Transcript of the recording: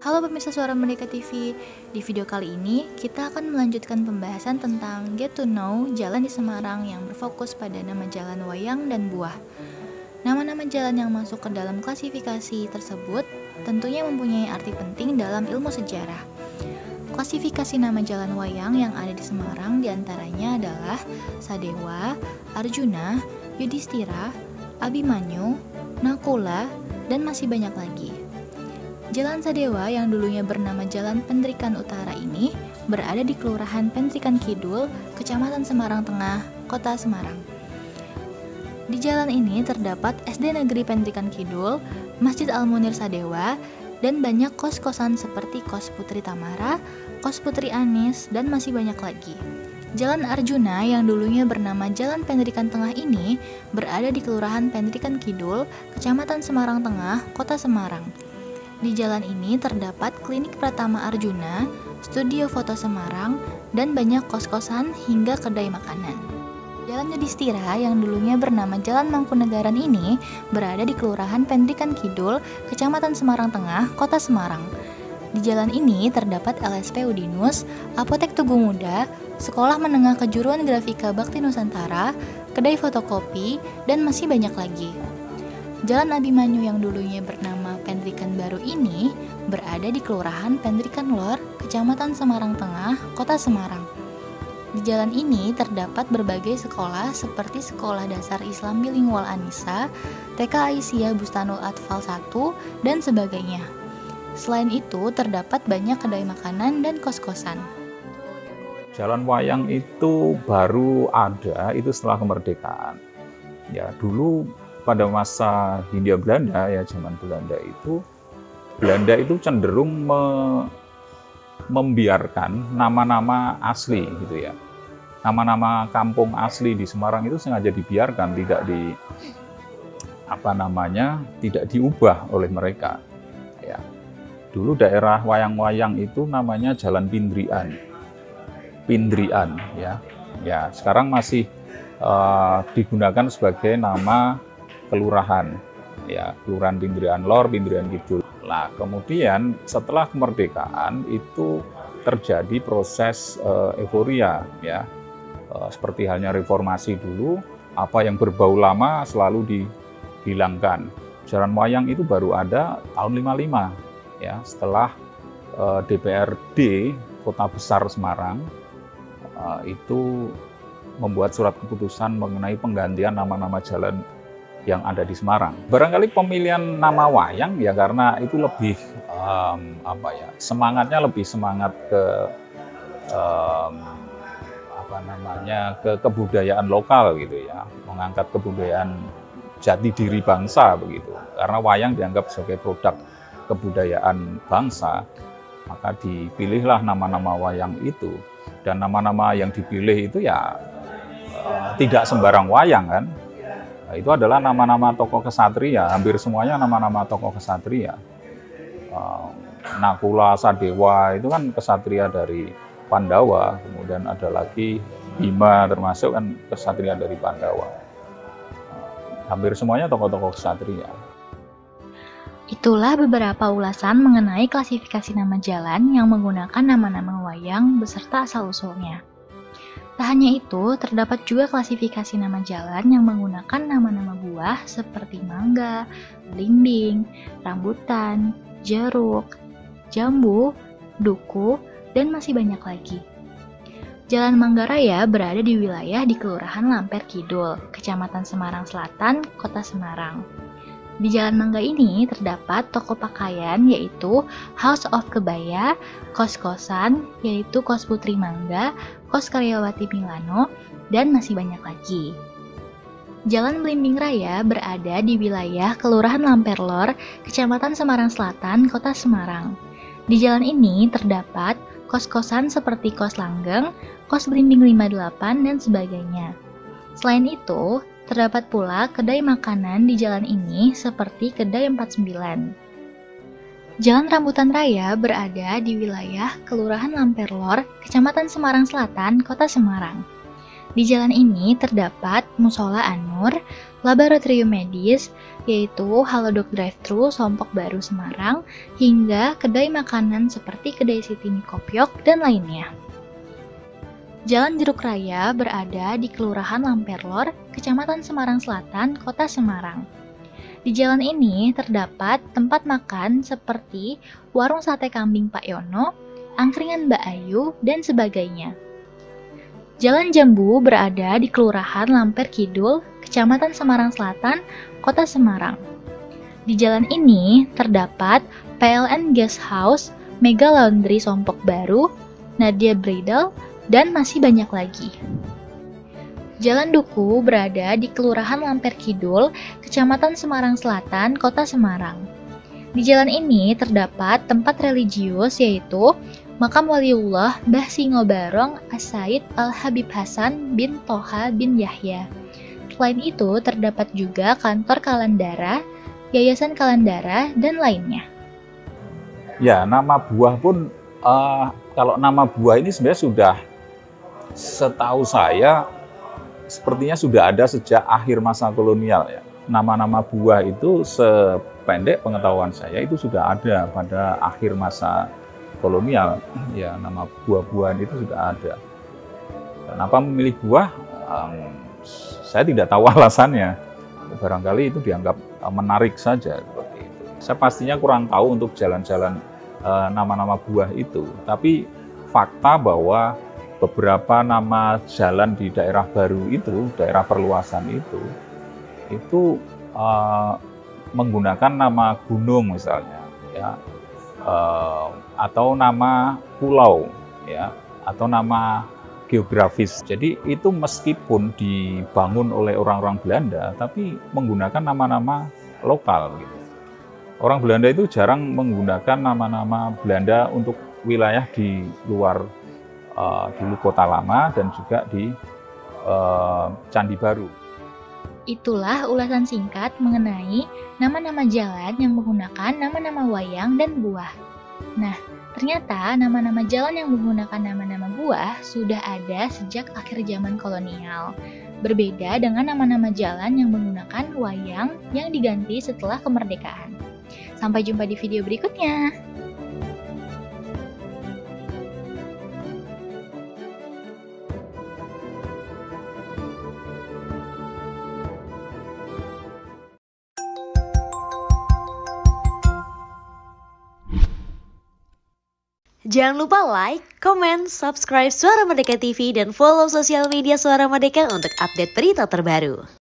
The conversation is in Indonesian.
Halo pemirsa Suara Merdeka TV, di video kali ini kita akan melanjutkan pembahasan tentang Get to Know Jalan di Semarang yang berfokus pada nama jalan wayang dan buah. Nama-nama jalan yang masuk ke dalam klasifikasi tersebut tentunya mempunyai arti penting dalam ilmu sejarah. Klasifikasi nama jalan wayang yang ada di Semarang diantaranya adalah Sadewa, Arjuna, Yudhistira, Abimanyu, Nakula, dan masih banyak lagi. Jalan Sadewa yang dulunya bernama Jalan Pendrikan Utara ini berada di Kelurahan Pendrikan Kidul, Kecamatan Semarang Tengah, Kota Semarang. Di jalan ini terdapat SD Negeri Pendrikan Kidul, Masjid Al-Munir Sadewa, dan banyak kos-kosan seperti Kos Putri Tamara, Kos Putri Anis, dan masih banyak lagi. Jalan Arjuna yang dulunya bernama Jalan Pendrikan Tengah ini berada di Kelurahan Pendrikan Kidul, Kecamatan Semarang Tengah, Kota Semarang. Di jalan ini terdapat Klinik Pratama Arjuna, Studio Foto Semarang, dan banyak kos-kosan hingga kedai makanan. Jalan Yudhistira yang dulunya bernama Jalan Mangkunegaran ini berada di Kelurahan Pendrikan Kidul, Kecamatan Semarang Tengah, Kota Semarang. Di jalan ini terdapat LSP Udinus, Apotek Tugu Muda, Sekolah Menengah Kejuruan Grafika Bakti Nusantara, kedai fotokopi, dan masih banyak lagi. Jalan Abimanyu yang dulunya bernama Pendrikan Baru ini berada di Kelurahan Pendrikan Lor, Kecamatan Semarang Tengah, Kota Semarang. Di jalan ini terdapat berbagai sekolah seperti Sekolah Dasar Islam Bilingual Anissa, TK Aisyah Bustanul Atfal 1, dan sebagainya. Selain itu terdapat banyak kedai makanan dan kos-kosan. Jalan wayang itu baru ada itu setelah kemerdekaan. Ya, dulu pada masa Hindia Belanda, ya zaman Belanda itu cenderung membiarkan nama-nama asli gitu ya. Nama-nama kampung asli di Semarang itu sengaja dibiarkan, tidak diubah oleh mereka. Ya. Dulu daerah wayang-wayang itu namanya Jalan Pindrian ya. Ya, sekarang masih digunakan sebagai nama kelurahan, ya, Kelurahan Pindrian Lor, Pindrian Kidul. Nah, kemudian setelah kemerdekaan itu terjadi proses euforia, ya, seperti halnya reformasi dulu, apa yang berbau lama selalu dihilangkan. Jalan wayang itu baru ada tahun 55, ya, setelah DPRD Kota Besar Semarang itu membuat surat keputusan mengenai penggantian nama-nama jalan yang ada di Semarang. Barangkali pemilihan nama wayang ya karena itu lebih semangatnya lebih semangat ke kebudayaan lokal gitu ya, mengangkat kebudayaan jati diri bangsa begitu. Karena wayang dianggap sebagai produk kebudayaan bangsa, maka dipilihlah nama-nama wayang itu. Dan nama-nama yang dipilih itu ya tidak sembarang wayang kan. Nah, itu adalah nama-nama tokoh kesatria, hampir semuanya nama-nama tokoh kesatria. Nakula, Sadewa itu kan kesatria dari Pandawa, kemudian ada lagi Bima termasuk kan kesatria dari Pandawa. Hampir semuanya tokoh-tokoh kesatria. Itulah beberapa ulasan mengenai klasifikasi nama jalan yang menggunakan nama-nama wayang beserta asal-usulnya. Tak hanya itu, terdapat juga klasifikasi nama jalan yang menggunakan nama-nama buah seperti mangga, belimbing, rambutan, jeruk, jambu, duku, dan masih banyak lagi. Jalan Manggaraya berada di wilayah di Kelurahan Lamper Kidul, Kecamatan Semarang Selatan, Kota Semarang. Di Jalan Mangga ini terdapat toko pakaian yaitu House of Kebaya, kos-kosan yaitu Kos Putri Mangga, Kos Karyawati Milano, dan masih banyak lagi. Jalan Belimbing Raya berada di wilayah Kelurahan Lamper Lor, Kecamatan Semarang Selatan, Kota Semarang. Di jalan ini terdapat kos-kosan seperti Kos Langgeng, Kos Belimbing 58, dan sebagainya. Selain itu, terdapat pula kedai makanan di jalan ini seperti Kedai 49. Jalan Rambutan Raya berada di wilayah Kelurahan Lamper Lor, Kecamatan Semarang Selatan, Kota Semarang. Di jalan ini terdapat Musola An-Nur, Laboratorium Medis, yaitu Halodoc Drive-Thru Sompok Baru Semarang, hingga kedai makanan seperti Kedai Siti Mie Kopiok dan lainnya. Jalan Jeruk Raya berada di Kelurahan Lamperlor, Kecamatan Semarang Selatan, Kota Semarang. Di jalan ini terdapat tempat makan seperti Warung Sate Kambing Pak Yono, Angkringan Mbak Ayu, dan sebagainya. Jalan Jambu berada di Kelurahan Lamper Kidul, Kecamatan Semarang Selatan, Kota Semarang. Di jalan ini terdapat PLN Guest House, Mega Laundry Sompok Baru, Nadia Bridal, dan masih banyak lagi. Jalan Duku berada di Kelurahan Lamper Kidul, Kecamatan Semarang Selatan, Kota Semarang. Di jalan ini terdapat tempat religius yaitu Makam Waliullah Mbah Singo Barong As-Said Al-Habib Hasan bin Toha bin Yahya. Selain itu terdapat juga kantor Kalandara, Yayasan Kalandara, dan lainnya. Ya, nama buah pun, kalau nama buah ini sebenarnya sudah, setahu saya, sepertinya sudah ada sejak akhir masa kolonial ya. Nama-nama buah itu sependek pengetahuan saya itu sudah ada pada akhir masa kolonial, ya nama buah-buahan itu sudah ada. Kenapa memilih buah? Saya tidak tahu alasannya. Barangkali itu dianggap menarik saja seperti itu. Saya pastinya kurang tahu untuk jalan-jalan nama-nama buah itu. Tapi fakta bahwa beberapa nama jalan di daerah baru itu, daerah perluasan itu menggunakan nama gunung misalnya, ya. Atau nama pulau, ya, atau nama geografis. Jadi itu meskipun dibangun oleh orang-orang Belanda, tapi menggunakan nama-nama lokal. Gitu. Orang Belanda itu jarang menggunakan nama-nama Belanda untuk wilayah di luar dulu Kota Lama dan juga di Candi Baru. Itulah ulasan singkat mengenai nama-nama jalan yang menggunakan nama-nama wayang dan buah. Nah, ternyata nama-nama jalan yang menggunakan nama-nama buah sudah ada sejak akhir zaman kolonial. Berbeda dengan nama-nama jalan yang menggunakan wayang yang diganti setelah kemerdekaan. Sampai jumpa di video berikutnya. Jangan lupa like, komen, subscribe Suara Merdeka TV dan follow sosial media Suara Merdeka untuk update berita terbaru.